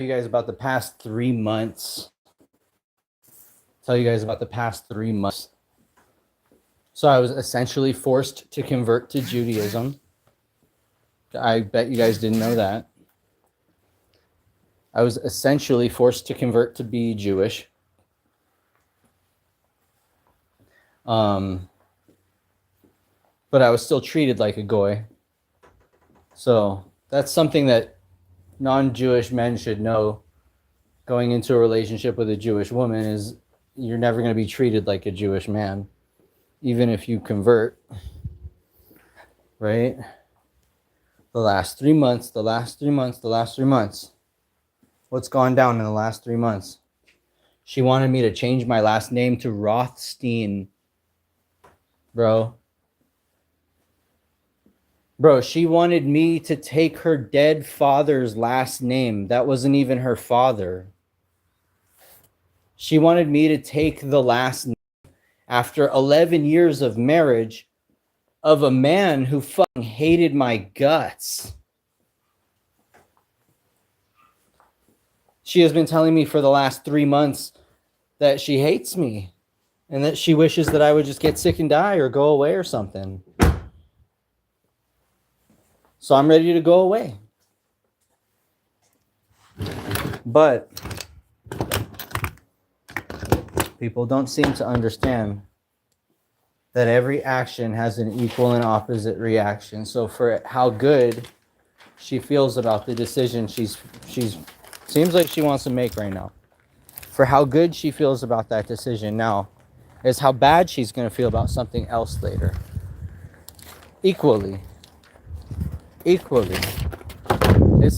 you guys about the past 3 months. Tell you guys about the past 3 months. So I was essentially forced to convert to Judaism. I bet you guys didn't know that. I was essentially forced to convert to be Jewish. But I was still treated like a goy. So that's something that non-Jewish men should know going into a relationship with a Jewish woman is you're never going to be treated like a Jewish man, even if you convert, right? The last 3 months, what's gone down in the last 3 months? She wanted me to change my last name to Rothstein, bro. Bro, she wanted me to take her dead father's last name. That wasn't even her father. She wanted me to take the last name after 11 years of marriage of a man who fucking hated my guts. She has been telling me for the last 3 months that she hates me and that she wishes that I would just get sick and die or go away or something. So I'm ready to go away. But people don't seem to understand that every action has an equal and opposite reaction. So for how good she feels about the decision she's seems like she wants to make right now, for how good she feels about that decision now is how bad she's going to feel about something else later. Equally. It's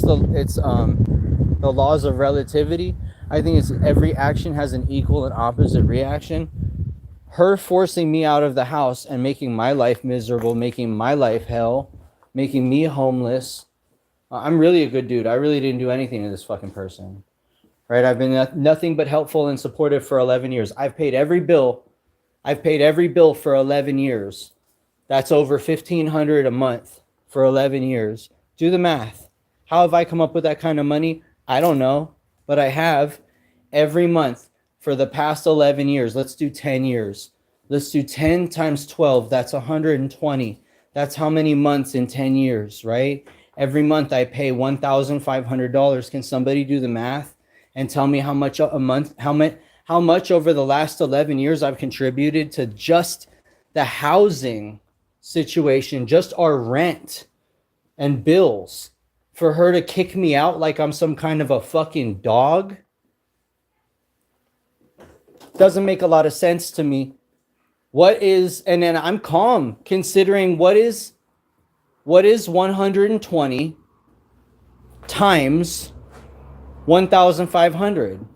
the laws of relativity. I think it's every action has an equal and opposite reaction. Her forcing me out of the house and making my life miserable, making my life hell, making me homeless. I'm really a good dude. I really didn't do anything to this fucking person. Right? I've been nothing but helpful and supportive for 11 years. I've paid every bill for 11 years. That's over $1,500 a month for 11 years. Do the math. How have I come up with that kind of money? I don't know, but I have every month for the past 11 years. Let's do 10 years. Let's do 10 times 12. That's 120. That's how many months in 10 years, right? Every month I pay $1,500. Can somebody do the math and tell me how much a month, how much over the last 11 years I've contributed to just the housing situation, just our rent and bills, for her to kick me out like I'm some kind of a fucking dog? Doesn't make a lot of sense to me. And then I'm calm considering what is 120 times 1,500?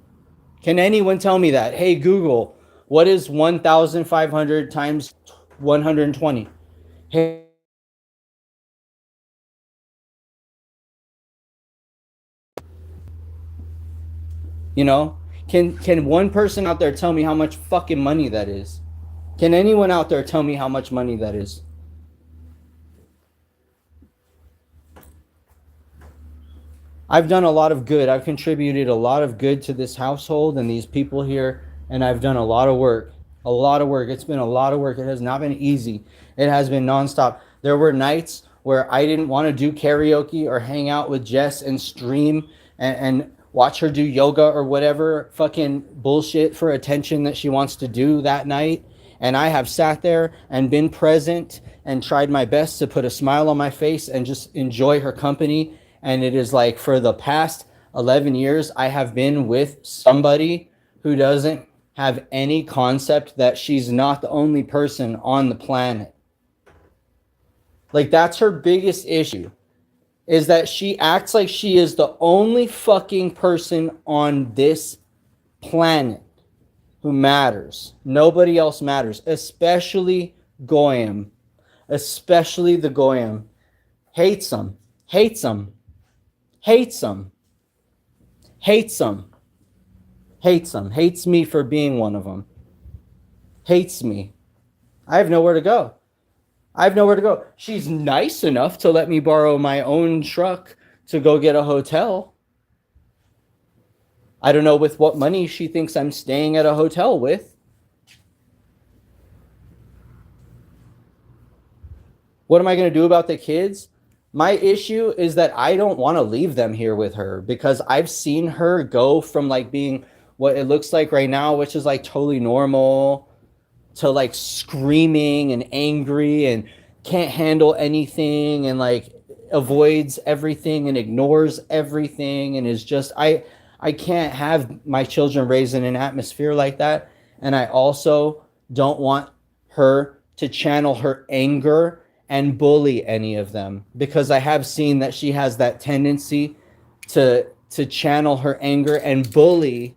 Can anyone tell me that? Hey, Google, what is 1,500 times 120? Hey, can one person out there tell me how much fucking money that is? Can anyone out there tell me how much money that is? I've done a lot of good. I've contributed a lot of good to this household and these people here, and I've done a lot of work. A lot of work. It's been a lot of work. It has not been easy. It has been nonstop. There were nights where I didn't want to do karaoke or hang out with Jess and stream and watch her do yoga or whatever fucking bullshit for attention that she wants to do that night. And I have sat there and been present and tried my best to put a smile on my face and just enjoy her company. And it is like for the past 11 years, I have been with somebody who doesn't have any concept that she's not the only person on the planet. Like, that's her biggest issue, is that she acts like she is the only fucking person on this planet who matters. Nobody else matters, especially Goyim. Especially the Goyim. Hates them. Hates them. Hates them. Hates them. Hates them. Hates me for being one of them. Hates me. I have nowhere to go. She's nice enough to let me borrow my own truck to go get a hotel. I don't know with what money she thinks I'm staying at a hotel with. What am I going to do about the kids? My issue is that I don't want to leave them here with her because I've seen her go from like being what it looks like right now, which is like totally normal, to like screaming and angry and can't handle anything and like avoids everything and ignores everything and is just I can't have my children raised in an atmosphere like that. And I also don't want her to channel her anger and bully any of them because I have seen that she has that tendency to channel her anger and bully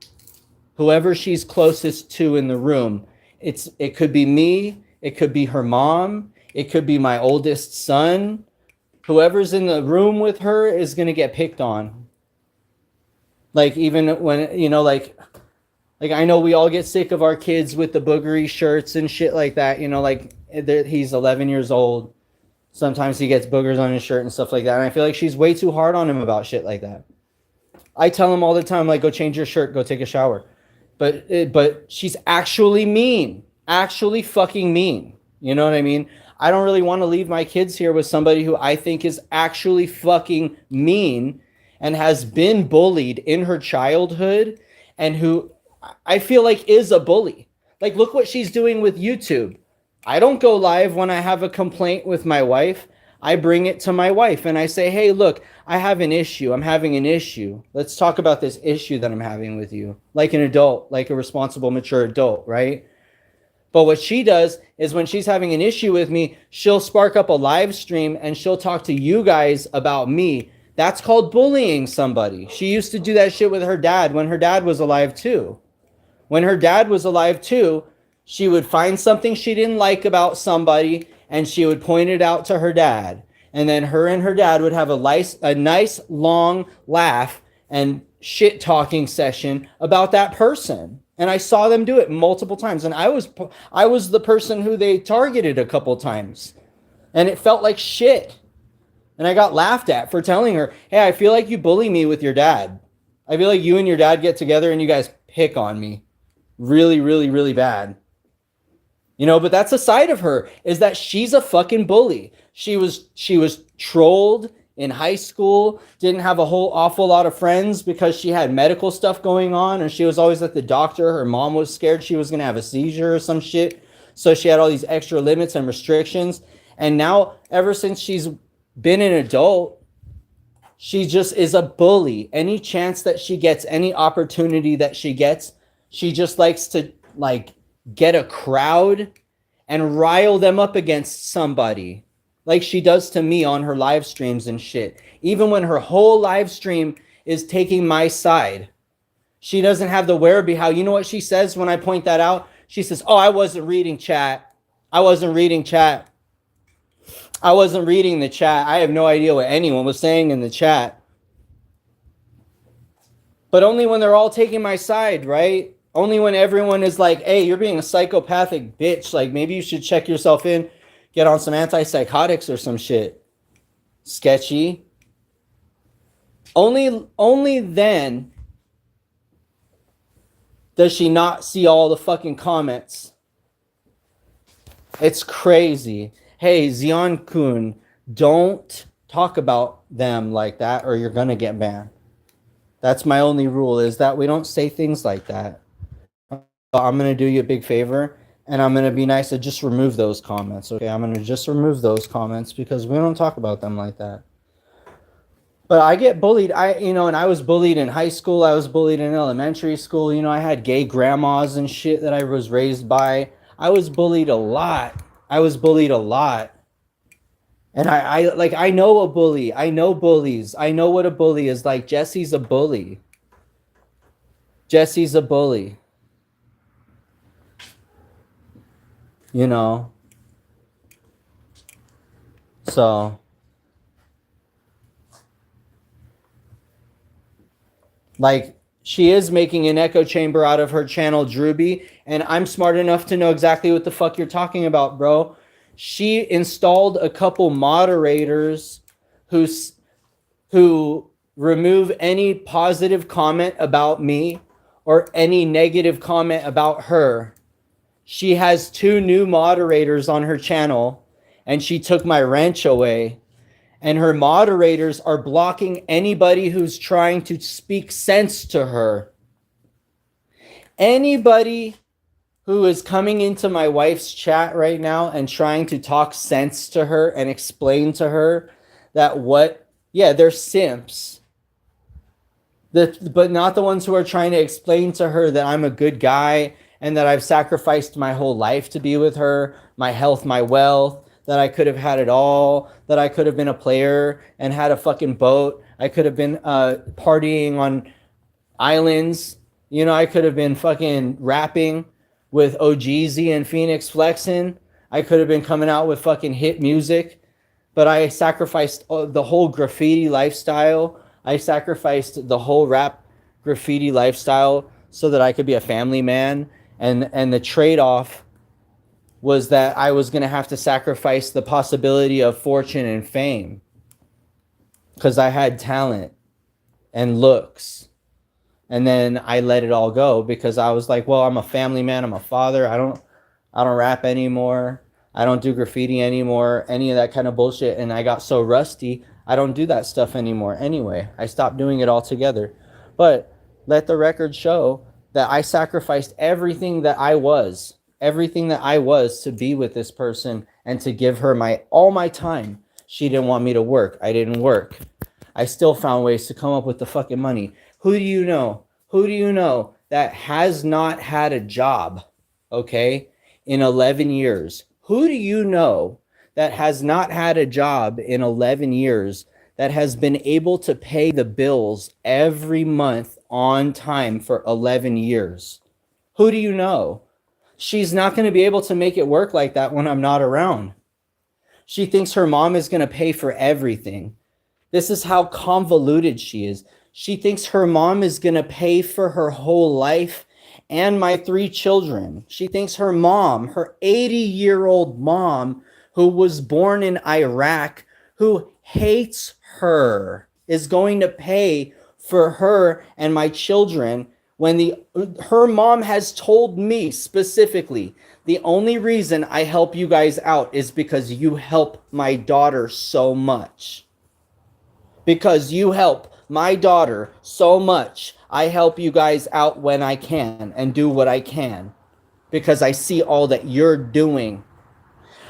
whoever she's closest to in the room. It could be me, it could be her mom, it could be my oldest son. Whoever's in the room with her is going to get picked on. Like even when, you know, like I know we all get sick of our kids with the boogery shirts and shit like that, you know, like he's 11 years old. Sometimes he gets boogers on his shirt and stuff like that. And I feel like she's way too hard on him about shit like that. I tell him all the time, like, go change your shirt, go take a shower. But she's actually mean, actually fucking mean. You know what I mean? I don't really want to leave my kids here with somebody who I think is actually fucking mean and has been bullied in her childhood and who I feel like is a bully. Like, look what she's doing with YouTube. I don't go live when I have a complaint with my wife. I bring it to my wife and I say, hey, look, I have an issue. I'm having an issue. Let's talk about this issue that I'm having with you. Like an adult, like a responsible, mature adult, right? But what she does is when she's having an issue with me, she'll spark up a live stream and she'll talk to you guys about me. That's called bullying somebody. She used to do that shit with her dad when her dad was alive too. When her dad was alive too, she would find something she didn't like about somebody and she would point it out to her dad. And then her and her dad would have a nice long laugh and shit talking session about that person. And I saw them do it multiple times. And I was the person who they targeted a couple times. And it felt like shit. And I got laughed at for telling her, hey, I feel like you bully me with your dad. I feel like you and your dad get together and you guys pick on me. Really, really, really bad. You know, but that's a side of her, is that she's a fucking bully. She was trolled in high school, didn't have a whole awful lot of friends because she had medical stuff going on and she was always at the doctor. Her mom was scared she was going to have a seizure or some shit. So she had all these extra limits and restrictions. And now, ever since she's been an adult, she just is a bully. Any chance that she gets, any opportunity that she gets, she just likes to like get a crowd and rile them up against somebody like she does to me on her live streams and shit. Even when her whole live stream is taking my side, she doesn't have the wherewithal. You know what she says when I point that out? She says, oh, I wasn't reading chat. I wasn't reading chat. I wasn't reading the chat. I have no idea what anyone was saying in the chat. But only when they're all taking my side, right? Only when everyone is like, hey, you're being a psychopathic bitch. Like, maybe you should check yourself in, get on some antipsychotics or some shit. Sketchy. Only then does she not see all the fucking comments. It's crazy. Hey, Zion-kun, don't talk about them like that or you're gonna get banned. That's my only rule, is that we don't say things like that. I'm going to do you a big favor, and I'm going to be nice to just remove those comments, okay? I'm going to just remove those comments because we don't talk about them like that. But I get bullied, and I was bullied in high school. I was bullied in elementary school. You know, I had gay grandmas and shit that I was raised by. I was bullied a lot. And I know a bully. I know bullies. I know what a bully is like. Jesse's a bully. Jesse's a bully. You know. So. Like, she is making an echo chamber out of her channel, Drewby. And I'm smart enough to know exactly what the fuck you're talking about, bro. She installed a couple moderators who remove any positive comment about me or any negative comment about her. She has 2 new moderators on her channel, and she took my ranch away. And her moderators are blocking anybody who's trying to speak sense to her. Anybody who is coming into my wife's chat right now and trying to talk sense to her and explain to her that they're simps. But not the ones who are trying to explain to her that I'm a good guy and that I've sacrificed my whole life to be with her, my health, my wealth, that I could have had it all, that I could have been a player and had a fucking boat. I could have been partying on islands. You know, I could have been fucking rapping with OGZ and Phoenix flexing. I could have been coming out with fucking hit music, but I sacrificed the whole graffiti lifestyle. I sacrificed the whole rap graffiti lifestyle so that I could be a family man. And the trade-off was that I was going to have to sacrifice the possibility of fortune and fame because I had talent and looks. And then I let it all go because I was like, well, I'm a family man. I'm a father. I don't rap anymore. I don't do graffiti anymore. Any of that kind of bullshit. And I got so rusty. I don't do that stuff anymore. Anyway, I stopped doing it altogether. But let the record show that I sacrificed everything that I was to be with this person and to give her all my time. She didn't want me to work. I didn't work. I still found ways to come up with the fucking money. Who do you know that has not had a job, okay, in 11 years? Who do you know that has not had a job in 11 years that has been able to pay the bills every month on time for 11 years? Who do you know? She's not going to be able to make it work like that when I'm not around. She thinks her mom is going to pay for everything. This is how convoluted she is. She thinks her mom is going to pay for her whole life and my 3 children. She thinks her mom, her 80-year-old mom, who was born in Iraq, who hates her, is going to pay for her and my children when her mom has told me specifically, the only reason I help you guys out is because you help my daughter so much. Because you help my daughter so much, I help you guys out when I can and do what I can because I see all that you're doing.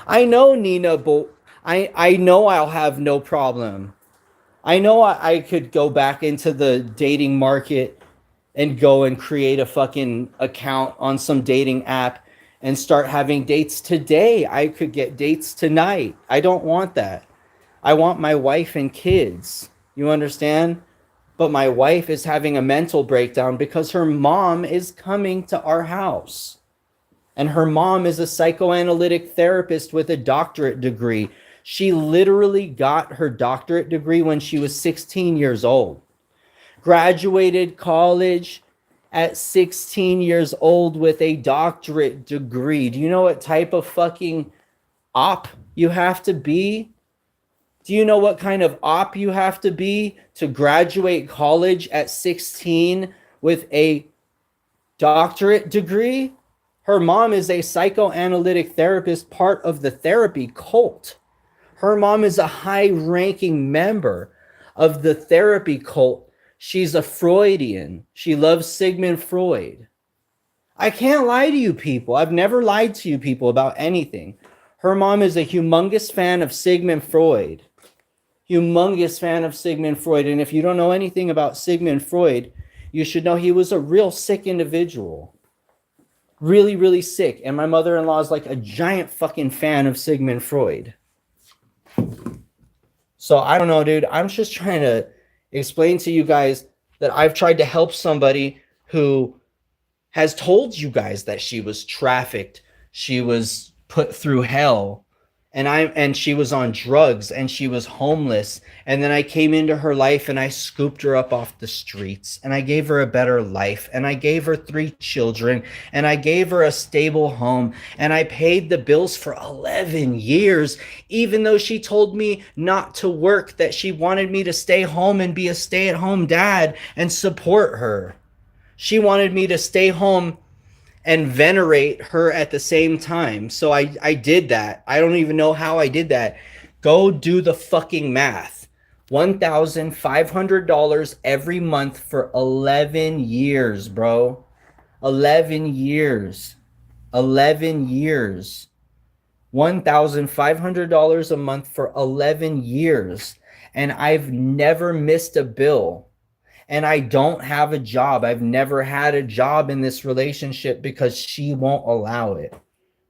I know, Nina, but I know I'll have no problem. I know I could go back into the dating market and go and create a fucking account on some dating app and start having dates today. I could get dates tonight. I don't want that. I want my wife and kids. You understand? But my wife is having a mental breakdown because her mom is coming to our house. And her mom is a psychoanalytic therapist with a doctorate degree. She literally got her doctorate degree when she was 16 years old. Graduated college at 16 years old with a doctorate degree. Do you know what type of fucking op you have to be? Do you know what kind of op you have to be to graduate college at 16 with a doctorate degree? Her mom is a psychoanalytic therapist, part of the therapy cult. Her mom is a high-ranking member of the therapy cult. She's a Freudian. She loves Sigmund Freud. I can't lie to you people. I've never lied to you people about anything. Her mom is a humongous fan of Sigmund Freud. Humongous fan of Sigmund Freud. And if you don't know anything about Sigmund Freud, you should know he was a real sick individual. Really, really sick. And my mother-in-law is like a giant fucking fan of Sigmund Freud. So I don't know, dude. I'm just trying to explain to you guys that I've tried to help somebody who has told you guys that she was trafficked, she was put through hell, and she was on drugs and she was homeless, and then I came into her life and I scooped her up off the streets and I gave her a better life and I gave her 3 children and I gave her a stable home and I paid the bills for 11 years, even though she told me not to work, that she wanted me to stay home and be a stay-at-home dad and support her. She wanted me to stay home and venerate her at the same time. So I did that. I don't even know how I did that. Go do the fucking math. $1,500 every month for 11 years, bro. 11 years. 11 years. $1,500 a month for 11 years. And I've never missed a bill. And I don't have a job. I've never had a job in this relationship because she won't allow it.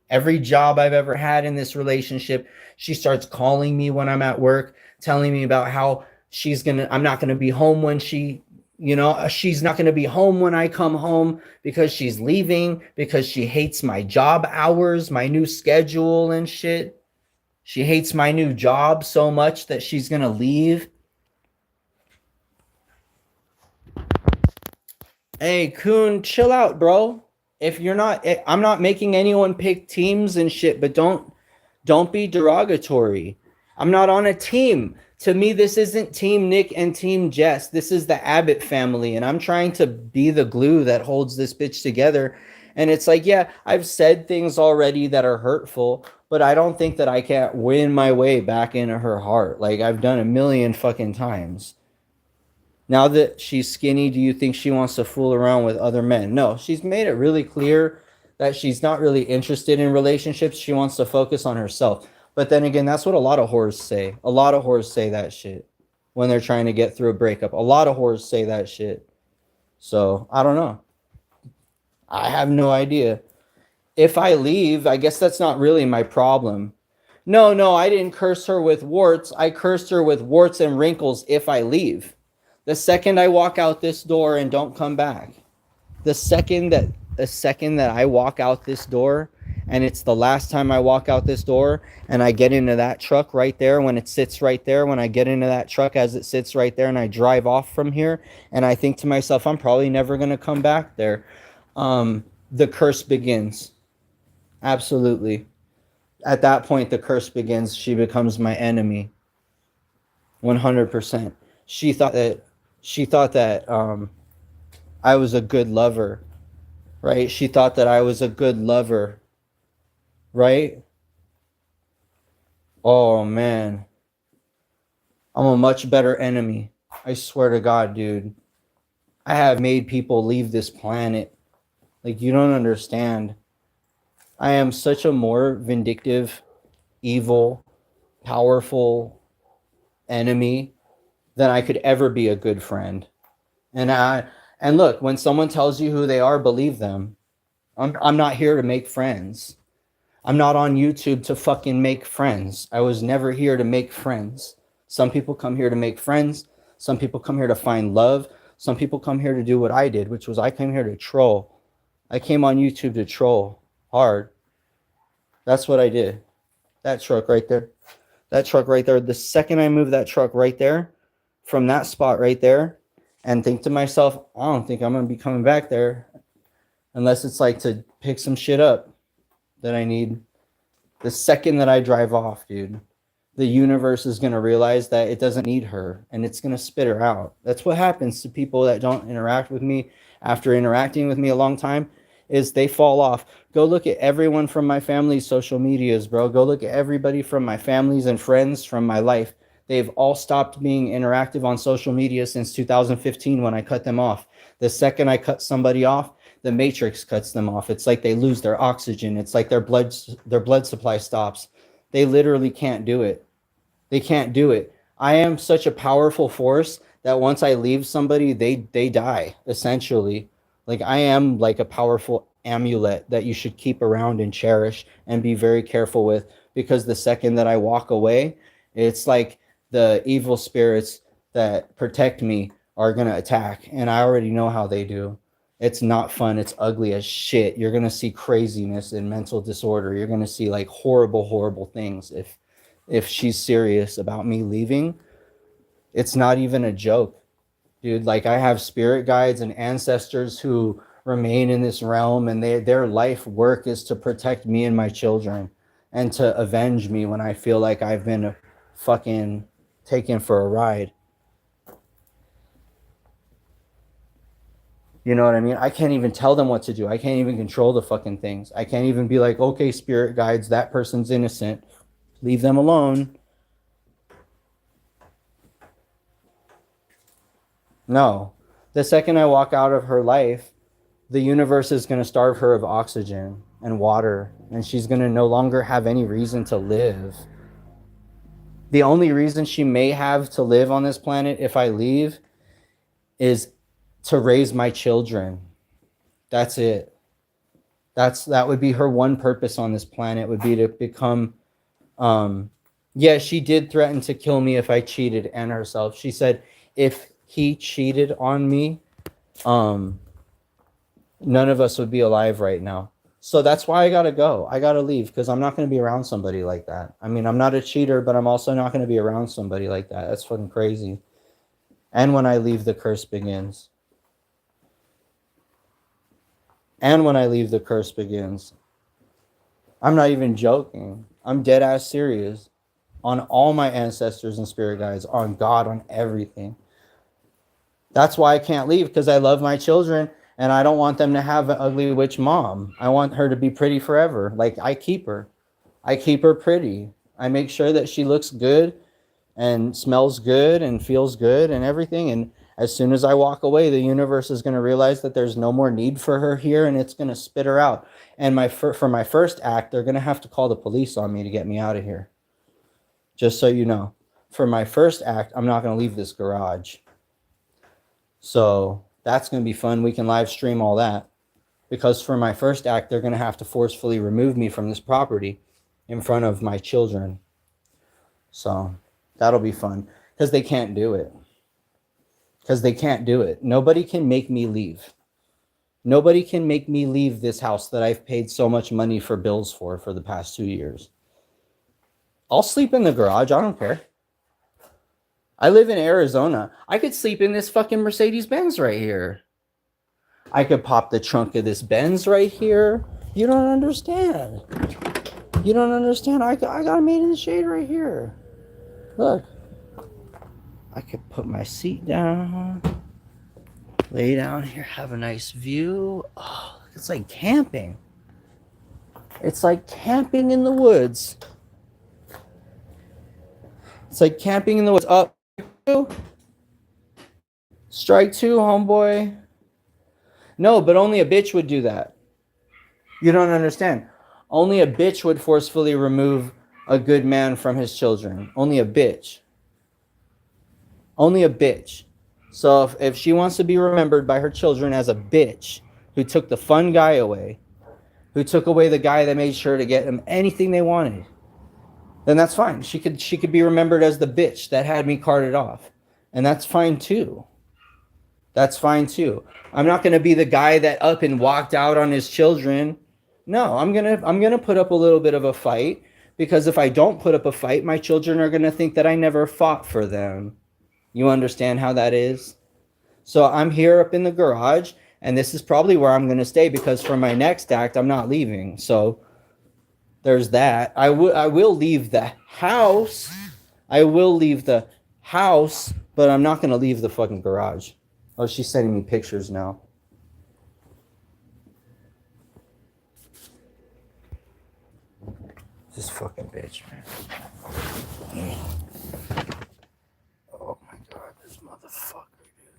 Every job I've ever had in this relationship, she starts calling me when I'm at work, telling me about how I'm not gonna be home when she's not gonna be home when I come home because she's leaving, because she hates my job hours, my new schedule and shit. She hates my new job so much that she's gonna leave. Hey, Kuhn, chill out, bro. If you're not, I'm not making anyone pick teams and shit, but don't be derogatory. I'm not on a team. To me, this isn't Team Nick and Team Jess. This is the Abbott family, and I'm trying to be the glue that holds this bitch together. And it's like, yeah, I've said things already that are hurtful, but I don't think that I can't win my way back into her heart. Like I've done a million fucking times. Now that she's skinny, do you think she wants to fool around with other men? No, she's made it really clear that she's not really interested in relationships. She wants to focus on herself. But then again, that's what a lot of whores say. A lot of whores say that shit when they're trying to get through a breakup. A lot of whores say that shit. So I don't know. I have no idea. If I leave, I guess that's not really my problem. No, I didn't curse her with warts. I cursed her with warts and wrinkles if I leave. The second I walk out this door and don't come back, the second that I walk out this door, and it's the last time I walk out this door, and I get into that truck right there, when it sits right there, when I get into that truck as it sits right there, and I drive off from here, and I think to myself, I'm probably never going to come back there. The curse begins. Absolutely. At that point, the curse begins. She becomes my enemy. 100%. She thought that I was a good lover, right? She thought that I was a good lover, right? Oh man, I'm a much better enemy. I swear to God, dude. I have made people leave this planet. Like, you don't understand. I am such a more vindictive, evil, powerful enemy than I could ever be a good friend. And look, when someone tells you who they are, believe them. I'm not here to make friends. I'm not on YouTube to fucking make friends. I was never here to make friends. Some people come here to make friends. Some people come here to find love. Some people come here to do what I did, which was I came here to troll. I came on YouTube to troll hard. That's what I did. That truck right there. That truck right there. The second I move that truck right there, from that spot right there, and think to myself, I don't think I'm going to be coming back there unless it's like to pick some shit up that I need. The second that I drive off, dude, the universe is going to realize that it doesn't need her and it's going to spit her out. That's what happens to people that don't interact with me after interacting with me a long time, is they fall off. Go look at everyone from my family's social medias, bro. Go look at everybody from my families and friends from my life. They've all stopped being interactive on social media since 2015 when I cut them off. The second I cut somebody off, the matrix cuts them off. It's like they lose their oxygen. It's like their blood supply stops. They literally can't do it. They can't do it. I am such a powerful force that once I leave somebody, they die, essentially. Like, I am like a powerful amulet that you should keep around and cherish and be very careful with, because the second that I walk away, it's like the evil spirits that protect me are going to attack, and I already know how they do. It's not fun. It's ugly as shit. You're going to see craziness and mental disorder. You're going to see like horrible, horrible things if she's serious about me leaving. It's not even a joke, dude. Like, I have spirit guides and ancestors who remain in this realm, and their life work is to protect me and my children and to avenge me when I feel like I've been fucking taken for a ride. You know what I mean? I can't even tell them what to do. I can't even control the fucking things. I can't even be like, okay, spirit guides, that person's innocent. Leave them alone. No. The second I walk out of her life, the universe is going to starve her of oxygen and water, and she's going to no longer have any reason to live. The only reason she may have to live on this planet if I leave is to raise my children. That's it. That would be her one purpose on this planet, would be to become yeah, she did threaten to kill me if I cheated, and herself. She said if he cheated on me, none of us would be alive right now. So that's why I gotta go. I gotta leave, because I'm not gonna be around somebody like that. I mean, I'm not a cheater, but I'm also not gonna be around somebody like that. That's fucking crazy. And when I leave, the curse begins. And when I leave, the curse begins. I'm not even joking. I'm dead ass serious. On all my ancestors and spirit guides, on God, on everything. That's why I can't leave, because I love my children and I don't want them to have an ugly witch mom. I want her to be pretty forever. Like, I keep her. I keep her pretty. I make sure that she looks good and smells good and feels good and everything. And as soon as I walk away, the universe is going to realize that there's no more need for her here, and it's going to spit her out. And for my first act, they're going to have to call the police on me to get me out of here. Just so you know. For my first act, I'm not going to leave this garage. So that's going to be fun. We can live stream all that. Because for my first act, they're going to have to forcefully remove me from this property in front of my children. So that'll be fun. Because they can't do it. Because they can't do it. Nobody can make me leave. Nobody can make me leave this house that I've paid so much money for bills for the past 2 years. I'll sleep in the garage. I don't care. I live in Arizona. I could sleep in this fucking Mercedes-Benz right here. I could pop the trunk of this Benz right here. You don't understand. You don't understand. I got it made in the shade right here. Look. I could put my seat down. Lay down here. Have a nice view. Oh, it's like camping. It's like camping in the woods. It's like camping in the woods. Up. Strike two, homeboy. No, but only a bitch would do that. You don't understand. Only a bitch would forcefully remove a good man from his children. Only a bitch. Only a bitch. So if she wants to be remembered by her children as a bitch who took the fun guy away, who took away the guy that made sure to get them anything they wanted, then that's fine. She could be remembered as the bitch that had me carted off. And that's fine too. That's fine too. I'm not going to be the guy that up and walked out on his children. No, I'm going to put up a little bit of a fight, because if I don't put up a fight, my children are going to think that I never fought for them. You understand how that is? So I'm here up in the garage, and this is probably where I'm going to stay, because for my next act, I'm not leaving. So there's that. I will leave the house. I will leave the house, but I'm not going to leave the fucking garage. Oh, she's sending me pictures now. This fucking bitch, man. Oh my god, this motherfucker, dude.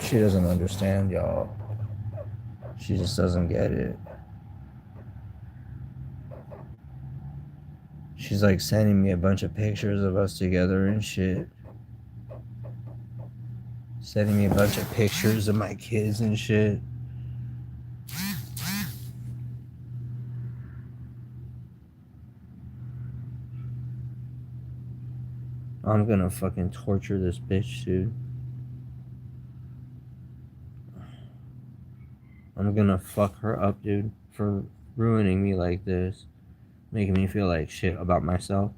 She doesn't understand, y'all. She just doesn't get it. She's like sending me a bunch of pictures of us together and shit. Sending me a bunch of pictures of my kids and shit. I'm gonna fucking torture this bitch, dude. I'm gonna fuck her up, dude, for ruining me like this. Making me feel like shit about myself.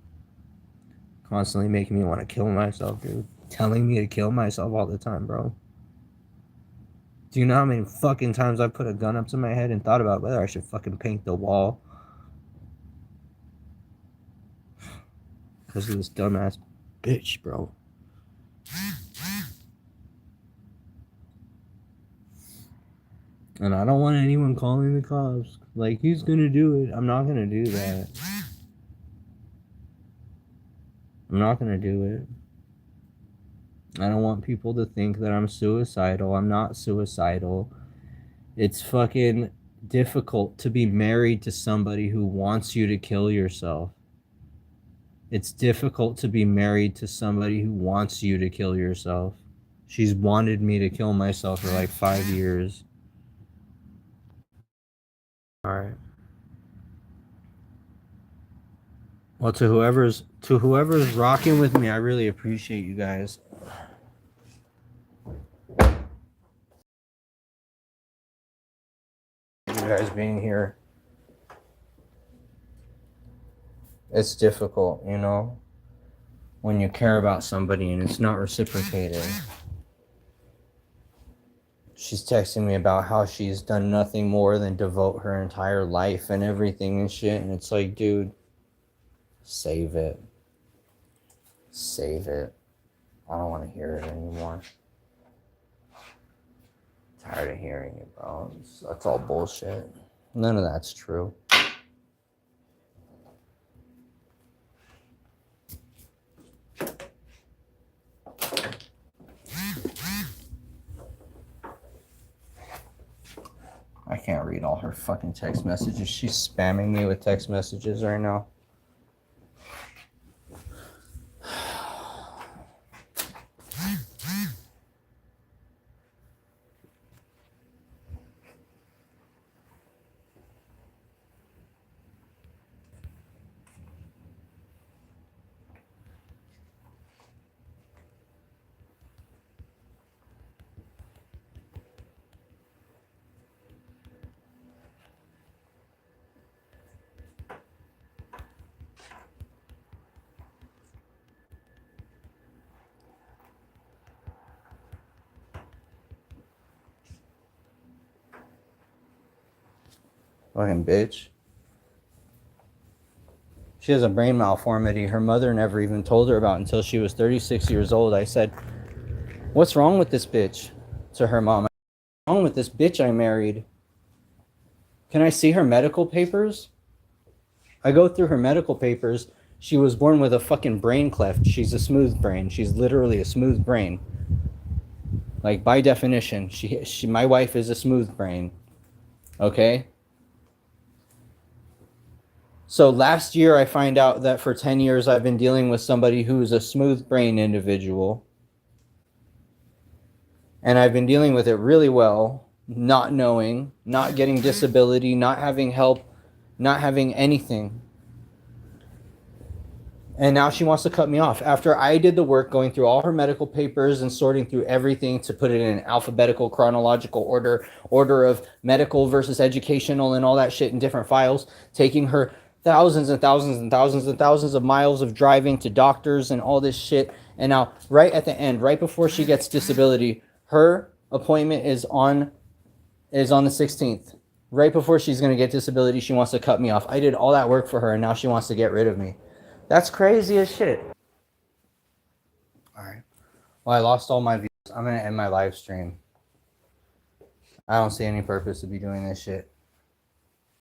Constantly making me want to kill myself, dude. Telling me to kill myself all the time, bro. Do you know how many fucking times I put a gun up to my head and thought about whether I should fucking paint the wall? Because of this dumbass bitch, bro. And I don't want anyone calling the cops. Like, he's gonna do it. I'm not gonna do that. I'm not gonna do it. I don't want people to think that I'm suicidal. I'm not suicidal. It's fucking difficult to be married to somebody who wants you to kill yourself. It's difficult to be married to somebody who wants you to kill yourself. She's wanted me to kill myself for like 5 years. Alright. Well, to whoever's rocking with me, I really appreciate you guys. You guys being here. It's difficult, you know, when you care about somebody and it's not reciprocated. She's texting me about how she's done nothing more than devote her entire life and everything and shit. And it's like, dude, save it. Save it. I don't want to hear it anymore. I'm tired of hearing it, bro. That's all bullshit. None of that's true. I can't read all her fucking text messages. She's spamming me with text messages right now. Fucking bitch. She has a brain malformity her mother never even told her about until she was 36 years old. I said, "What's wrong with this bitch?" to her mom. "What's wrong with this bitch I married? Can I see her medical papers?" I go through her medical papers. She was born with a fucking brain cleft. She's a smooth brain. She's literally a smooth brain. Like, by definition, my wife is a smooth brain. Okay? So last year I find out that for 10 years I've been dealing with somebody who's a smooth brain individual. And I've been dealing with it really well, not knowing, not getting disability, not having help, not having anything. And now she wants to cut me off. After I did the work going through all her medical papers and sorting through everything to put it in an alphabetical, chronological order of medical versus educational and all that shit in different files, taking her thousands and thousands and thousands and thousands of miles of driving to doctors and all this shit. And now, right at the end, right before she gets disability, her appointment is on the 16th. Right before she's going to get disability, she wants to cut me off. I did all that work for her, and now she wants to get rid of me. That's crazy as shit. All right. Well, I lost all my views. I'm going to end my live stream. I don't see any purpose to be doing this shit.